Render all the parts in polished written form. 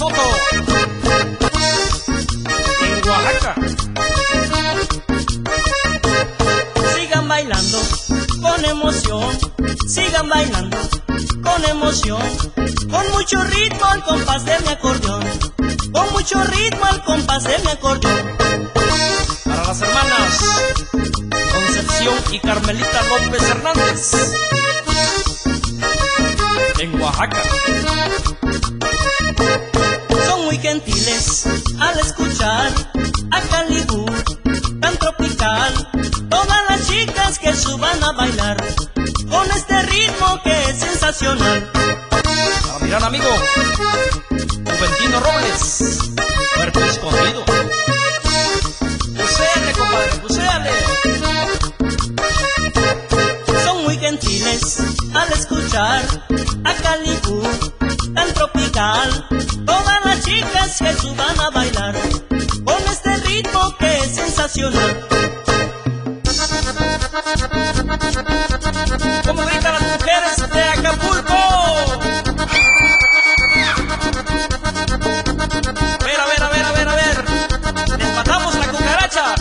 Soto, en Oaxaca. Sigan bailando con emoción, sigan bailando con emoción, con mucho ritmo al compás de mi acordeón, con mucho ritmo al compás de mi acordeón. Para las hermanas Concepción y Carmelita López Hernández, en Oaxaca. Son muy gentiles al escuchar a Calibú tan tropical. Todas las chicas que suban a bailar con este ritmo que es sensacional. Para mi gran amigo Juventino Robles, Cuerpo Escondido. Bucéale, compadre, bucéale. Son muy gentiles al escuchar a Calibú tan tropical. Todas las chicas que suban a bailar con este ritmo que es sensacional. ¿Cómo gritan las mujeres de Acapulco? A ver. Les matamos la cucaracha.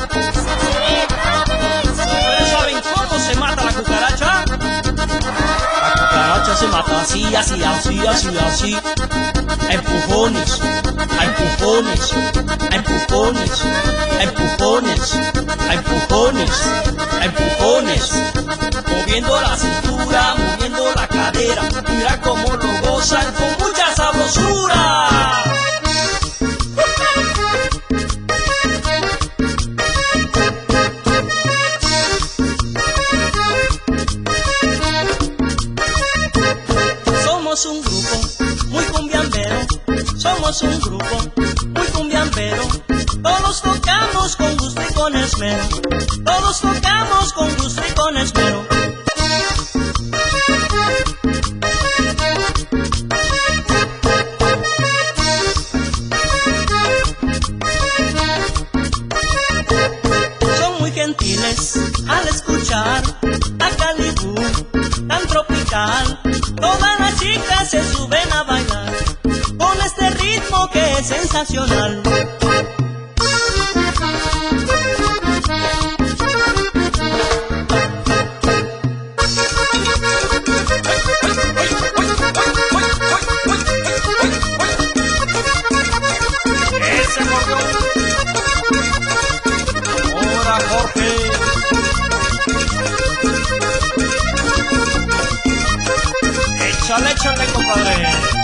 ¿Ustedes saben cómo se mata la cucaracha? La cucaracha se mata así, así, así, así, así. A empujones, a empujones, a empujones, a empujones, a empujones, a empujones. Moviendo la cintura, moviendo la cadera. Mira cómo lo gozan con mucha sabrosura. Somos un grupo muy cumbiambero, somos un grupo muy cumbiambero. Todos tocamos con gusto y con esmero, todos tocamos con gusto y con esmero. Son muy gentiles al escuchar a Calibú tan tropical. Todas las chicas se suben a bailar con este ritmo que es sensacional. Ese gordo. Ahora Jorge. Échale, compadre.